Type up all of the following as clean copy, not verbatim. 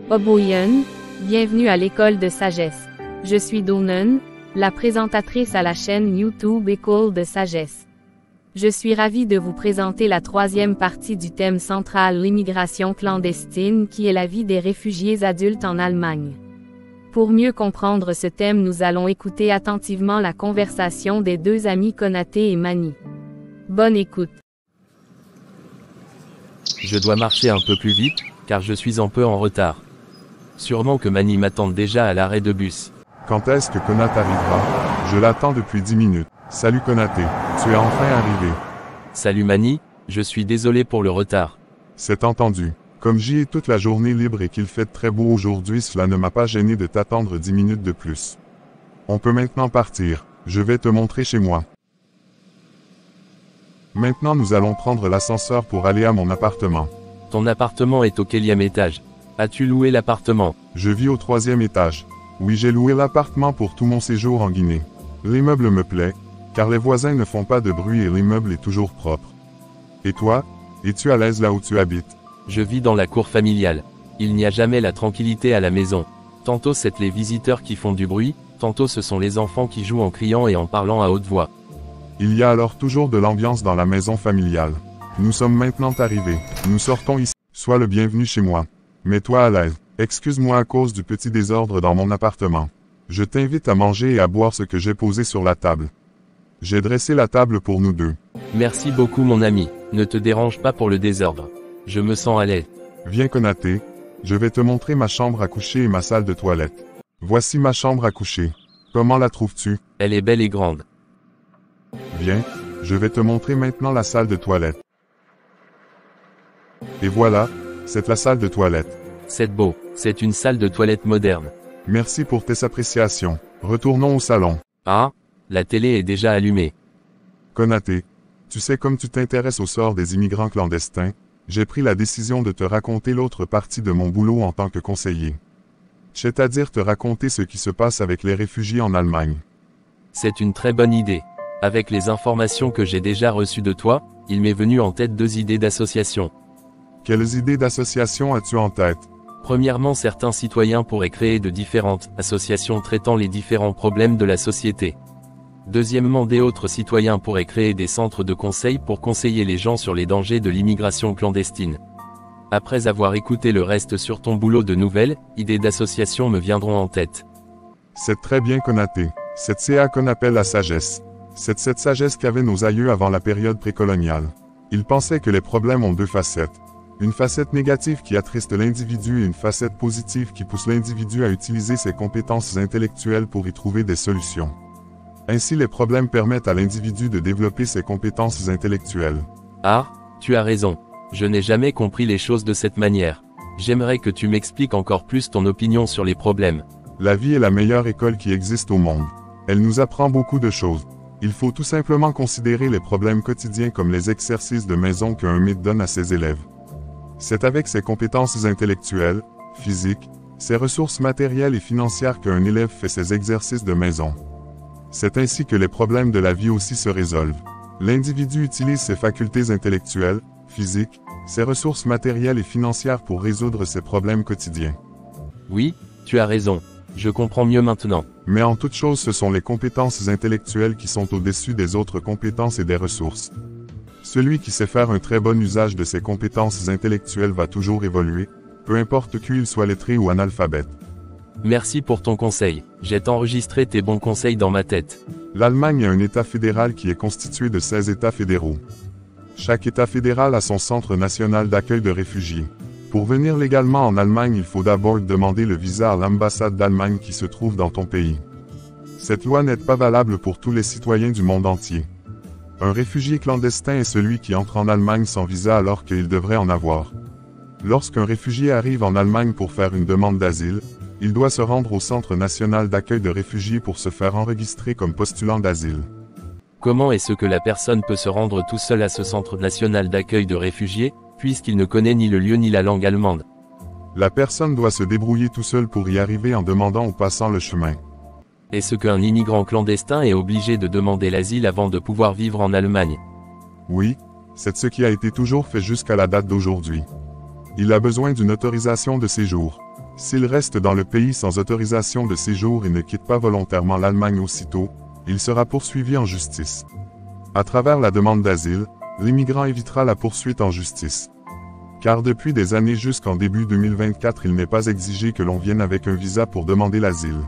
Oboyen, bienvenue à l'école de sagesse. Je suis Donan, la présentatrice à la chaîne YouTube École de sagesse. Je suis ravie de vous présenter la troisième partie du thème central l'immigration clandestine qui est la vie des réfugiés adultes en Allemagne. Pour mieux comprendre ce thème, nous allons écouter attentivement la conversation des deux amis Konaté et Mani. Bonne écoute. Je dois marcher un peu plus vite, car je suis un peu en retard. Sûrement que Mani m'attend déjà à l'arrêt de bus. Quand est-ce que Konaté arrivera? Je l'attends depuis 10 minutes. Salut Konaté, tu es enfin arrivé. Salut Mani, je suis désolé pour le retard. C'est entendu. Comme j'y ai toute la journée libre et qu'il fait très beau aujourd'hui, cela ne m'a pas gêné de t'attendre 10 minutes de plus. On peut maintenant partir. Je vais te montrer chez moi. Maintenant nous allons prendre l'ascenseur pour aller à mon appartement. Ton appartement est au quatrième étage. As-tu loué l'appartement? Je vis au 3e étage. Oui, j'ai loué l'appartement pour tout mon séjour en Guinée. L'immeuble me plaît, car les voisins ne font pas de bruit et l'immeuble est toujours propre. Et toi, es-tu à l'aise là où tu habites? Je vis dans la cour familiale. Il n'y a jamais la tranquillité à la maison. Tantôt c'est les visiteurs qui font du bruit, tantôt ce sont les enfants qui jouent en criant et en parlant à haute voix. Il y a alors toujours de l'ambiance dans la maison familiale. Nous sommes maintenant arrivés. Nous sortons ici. Sois le bienvenu chez moi. Mets-toi à l'aise. Excuse-moi à cause du petit désordre dans mon appartement. Je t'invite à manger et à boire ce que j'ai posé sur la table. J'ai dressé la table pour nous deux. Merci beaucoup mon ami. Ne te dérange pas pour le désordre. Je me sens à l'aise. Viens Konaté. Je vais te montrer ma chambre à coucher et ma salle de toilette. Voici ma chambre à coucher. Comment la trouves-tu? Elle est belle et grande. Viens, je vais te montrer maintenant la salle de toilette. Et voilà, c'est la salle de toilette. C'est beau, c'est une salle de toilette moderne. Merci pour tes appréciations. Retournons au salon. Ah, la télé est déjà allumée. Konaté, tu sais comme tu t'intéresses au sort des immigrants clandestins, j'ai pris la décision de te raconter l'autre partie de mon boulot en tant que conseiller. C'est-à-dire te raconter ce qui se passe avec les réfugiés en Allemagne. C'est une très bonne idée. Avec les informations que j'ai déjà reçues de toi, il m'est venu en tête 2 idées d'association. Quelles idées d'association as-tu en tête? Premièrement, certains citoyens pourraient créer de différentes associations traitant les différents problèmes de la société. Deuxièmement, des autres citoyens pourraient créer des centres de conseil pour conseiller les gens sur les dangers de l'immigration clandestine. Après avoir écouté le reste sur ton boulot, de nouvelles idées d'association me viendront en tête. C'est très bien Konaté. C'est ça qu'on appelle la sagesse. C'est cette sagesse qu'avaient nos aïeux avant la période précoloniale. Ils pensaient que les problèmes ont 2 facettes. Une facette négative qui attriste l'individu et une facette positive qui pousse l'individu à utiliser ses compétences intellectuelles pour y trouver des solutions. Ainsi, les problèmes permettent à l'individu de développer ses compétences intellectuelles. Ah, tu as raison. Je n'ai jamais compris les choses de cette manière. J'aimerais que tu m'expliques encore plus ton opinion sur les problèmes. La vie est la meilleure école qui existe au monde. Elle nous apprend beaucoup de choses. Il faut tout simplement considérer les problèmes quotidiens comme les exercices de maison qu'un maître donne à ses élèves. C'est avec ses compétences intellectuelles, physiques, ses ressources matérielles et financières qu'un élève fait ses exercices de maison. C'est ainsi que les problèmes de la vie aussi se résolvent. L'individu utilise ses facultés intellectuelles, physiques, ses ressources matérielles et financières pour résoudre ses problèmes quotidiens. Oui, tu as raison. Je comprends mieux maintenant. Mais en toute chose, ce sont les compétences intellectuelles qui sont au-dessus des autres compétences et des ressources. Celui qui sait faire un très bon usage de ses compétences intellectuelles va toujours évoluer, peu importe qu'il soit lettré ou analphabète. Merci pour ton conseil. J'ai enregistré tes bons conseils dans ma tête. L'Allemagne est un État fédéral qui est constitué de 16 États fédéraux. Chaque État fédéral a son centre national d'accueil de réfugiés. Pour venir légalement en Allemagne, il faut d'abord demander le visa à l'ambassade d'Allemagne qui se trouve dans ton pays. Cette loi n'est pas valable pour tous les citoyens du monde entier. Un réfugié clandestin est celui qui entre en Allemagne sans visa alors qu'il devrait en avoir. Lorsqu'un réfugié arrive en Allemagne pour faire une demande d'asile, il doit se rendre au Centre national d'accueil de réfugiés pour se faire enregistrer comme postulant d'asile. Comment est-ce que la personne peut se rendre tout seul à ce Centre national d'accueil de réfugiés, puisqu'il ne connaît ni le lieu ni la langue allemande? La personne doit se débrouiller tout seul pour y arriver en demandant aux passants le chemin. Est-ce qu'un immigrant clandestin est obligé de demander l'asile avant de pouvoir vivre en Allemagne? Oui, c'est ce qui a été toujours fait jusqu'à la date d'aujourd'hui. Il a besoin d'une autorisation de séjour. S'il reste dans le pays sans autorisation de séjour et ne quitte pas volontairement l'Allemagne aussitôt, il sera poursuivi en justice. À travers la demande d'asile, l'immigrant évitera la poursuite en justice. Car depuis des années jusqu'en début 2024, il n'est pas exigé que l'on vienne avec un visa pour demander l'asile.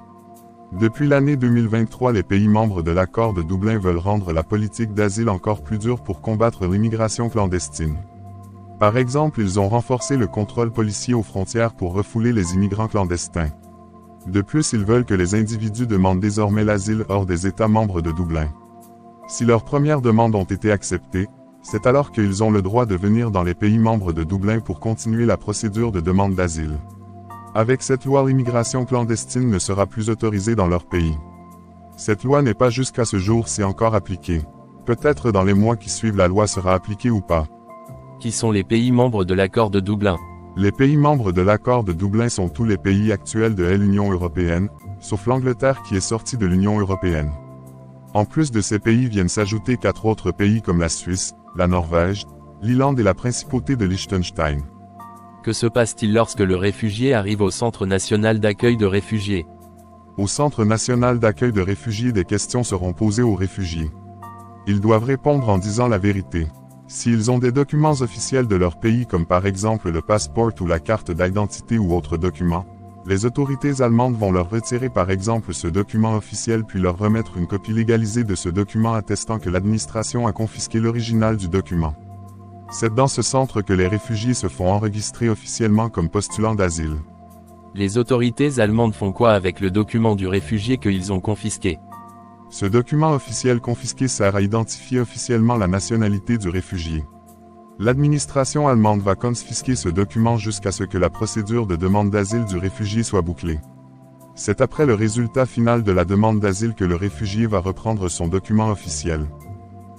Depuis l'année 2023, les pays membres de l'accord de Dublin veulent rendre la politique d'asile encore plus dure pour combattre l'immigration clandestine. Par exemple, ils ont renforcé le contrôle policier aux frontières pour refouler les immigrants clandestins. De plus, ils veulent que les individus demandent désormais l'asile hors des États membres de Dublin. Si leurs premières demandes ont été acceptées, c'est alors qu'ils ont le droit de venir dans les pays membres de Dublin pour continuer la procédure de demande d'asile. Avec cette loi, l'immigration clandestine ne sera plus autorisée dans leur pays. Cette loi n'est pas jusqu'à ce jour-ci encore appliquée. Peut-être dans les mois qui suivent la loi sera appliquée ou pas. Qui sont les pays membres de l'accord de Dublin? Les pays membres de l'accord de Dublin sont tous les pays actuels de l'Union européenne, sauf l'Angleterre qui est sortie de l'Union européenne. En plus de ces pays viennent s'ajouter 4 autres pays comme la Suisse, la Norvège, l'Irlande et la principauté de Liechtenstein. Que se passe-t-il lorsque le réfugié arrive au Centre national d'accueil de réfugiés? Au Centre national d'accueil de réfugiés, des questions seront posées aux réfugiés. Ils doivent répondre en disant la vérité. S'ils ont des documents officiels de leur pays comme par exemple le passeport ou la carte d'identité ou autres documents, les autorités allemandes vont leur retirer par exemple ce document officiel puis leur remettre une copie légalisée de ce document attestant que l'administration a confisqué l'original du document. C'est dans ce centre que les réfugiés se font enregistrer officiellement comme postulants d'asile. Les autorités allemandes font quoi avec le document du réfugié qu'ils ont confisqué? Ce document officiel confisqué sert à identifier officiellement la nationalité du réfugié. L'administration allemande va confisquer ce document jusqu'à ce que la procédure de demande d'asile du réfugié soit bouclée. C'est après le résultat final de la demande d'asile que le réfugié va reprendre son document officiel.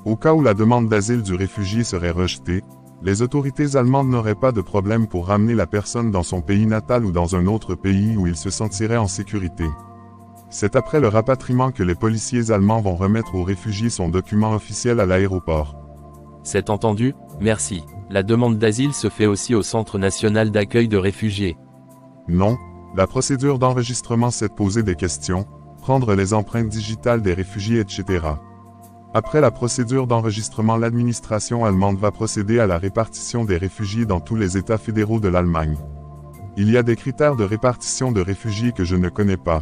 Au cas où la demande d'asile du réfugié serait rejetée, les autorités allemandes n'auraient pas de problème pour ramener la personne dans son pays natal ou dans un autre pays où il se sentirait en sécurité. C'est après le rapatriement que les policiers allemands vont remettre au réfugié son document officiel à l'aéroport. C'est entendu, merci. La demande d'asile se fait aussi au Centre national d'accueil de réfugiés. Non, la procédure d'enregistrement c'est de poser des questions, prendre les empreintes digitales des réfugiés, etc. Après la procédure d'enregistrement, l'administration allemande va procéder à la répartition des réfugiés dans tous les États fédéraux de l'Allemagne. Il y a des critères de répartition de réfugiés que je ne connais pas.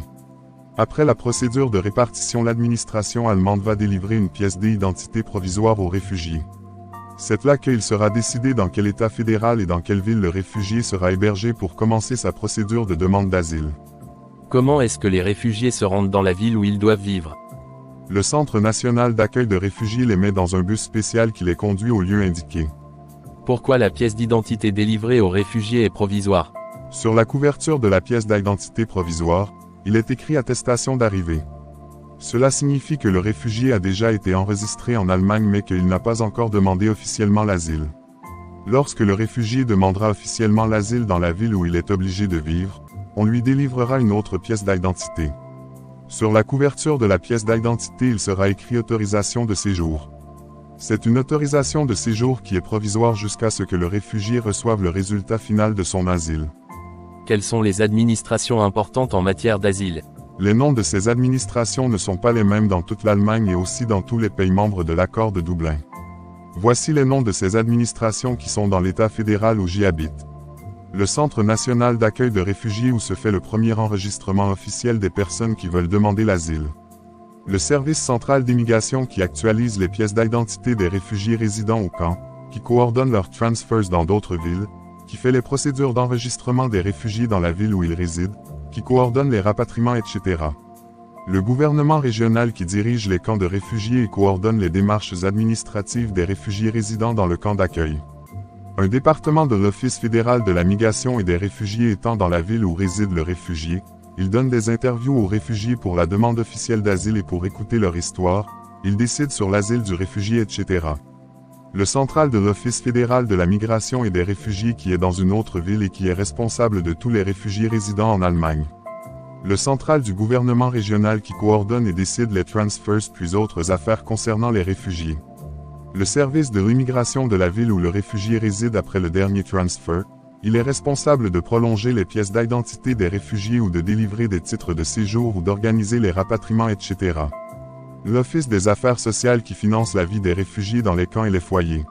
Après la procédure de répartition, l'administration allemande va délivrer une pièce d'identité provisoire aux réfugiés. C'est là qu'il sera décidé dans quel État fédéral et dans quelle ville le réfugié sera hébergé pour commencer sa procédure de demande d'asile. Comment est-ce que les réfugiés se rendent dans la ville où ils doivent vivre? Le Centre national d'accueil de réfugiés les met dans un bus spécial qui les conduit au lieu indiqué. Pourquoi la pièce d'identité délivrée aux réfugiés est provisoire? Sur la couverture de la pièce d'identité provisoire, il est écrit attestation d'arrivée. Cela signifie que le réfugié a déjà été enregistré en Allemagne mais qu'il n'a pas encore demandé officiellement l'asile. Lorsque le réfugié demandera officiellement l'asile dans la ville où il est obligé de vivre, on lui délivrera une autre pièce d'identité. Sur la couverture de la pièce d'identité, il sera écrit autorisation de séjour. C'est une autorisation de séjour qui est provisoire jusqu'à ce que le réfugié reçoive le résultat final de son asile. Quelles sont les administrations importantes en matière d'asile? Les noms de ces administrations ne sont pas les mêmes dans toute l'Allemagne et aussi dans tous les pays membres de l'accord de Dublin. Voici les noms de ces administrations qui sont dans l'État fédéral où j'y habite. Le Centre national d'accueil de réfugiés où se fait le premier enregistrement officiel des personnes qui veulent demander l'asile. Le Service central d'immigration qui actualise les pièces d'identité des réfugiés résidant au camp, qui coordonne leurs transfers dans d'autres villes, qui fait les procédures d'enregistrement des réfugiés dans la ville où ils résident, qui coordonne les rapatriements, etc. Le gouvernement régional qui dirige les camps de réfugiés et coordonne les démarches administratives des réfugiés résidant dans le camp d'accueil. Un département de l'Office fédéral de la migration et des réfugiés étant dans la ville où réside le réfugié, il donne des interviews aux réfugiés pour la demande officielle d'asile et pour écouter leur histoire, il décide sur l'asile du réfugié, etc. Le central de l'Office fédéral de la migration et des réfugiés qui est dans une autre ville et qui est responsable de tous les réfugiés résidant en Allemagne. Le central du gouvernement régional qui coordonne et décide les transfers puis autres affaires concernant les réfugiés. Le service de l'immigration de la ville où le réfugié réside après le dernier transfert, Il est responsable de prolonger les pièces d'identité des réfugiés ou de délivrer des titres de séjour ou d'organiser les rapatriements, etc. L'Office des affaires sociales qui finance la vie des réfugiés dans les camps et les foyers.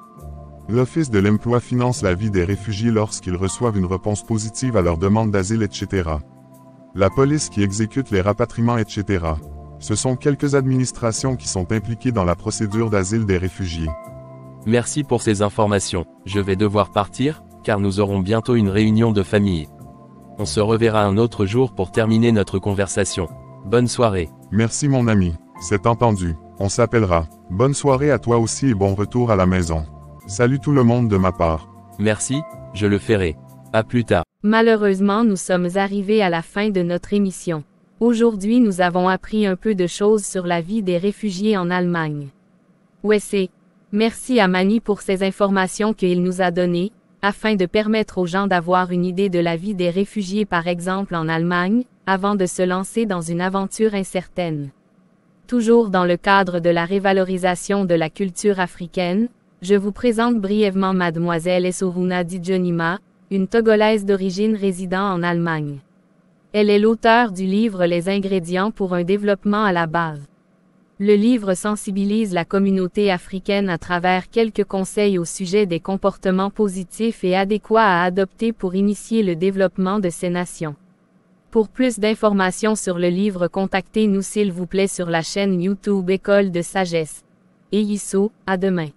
L'Office de l'emploi finance la vie des réfugiés lorsqu'ils reçoivent une réponse positive à leur demande d'asile, etc. La police qui exécute les rapatriements, etc. Ce sont quelques administrations qui sont impliquées dans la procédure d'asile des réfugiés. Merci pour ces informations. Je vais devoir partir, car nous aurons bientôt une réunion de famille. On se reverra un autre jour pour terminer notre conversation. Bonne soirée. Merci mon ami, c'est entendu. On s'appellera. Bonne soirée à toi aussi et bon retour à la maison. Salut tout le monde de ma part. Merci, je le ferai. À plus tard. Malheureusement, nous sommes arrivés à la fin de notre émission. Aujourd'hui, nous avons appris un peu de choses sur la vie des réfugiés en Allemagne. Merci à Manny pour ces informations qu'il nous a données, afin de permettre aux gens d'avoir une idée de la vie des réfugiés par exemple en Allemagne, avant de se lancer dans une aventure incertaine. Toujours dans le cadre de la révalorisation de la culture africaine, je vous présente brièvement Mademoiselle Essoruna Dijonima, une Togolaise d'origine résidant en Allemagne. Elle est l'auteure du livre Les ingrédients pour un développement à la base. Le livre sensibilise la communauté africaine à travers quelques conseils au sujet des comportements positifs et adéquats à adopter pour initier le développement de ces nations. Pour plus d'informations sur le livre, contactez-nous s'il vous plaît sur la chaîne YouTube École de Sagesse. Et Yisso, à demain.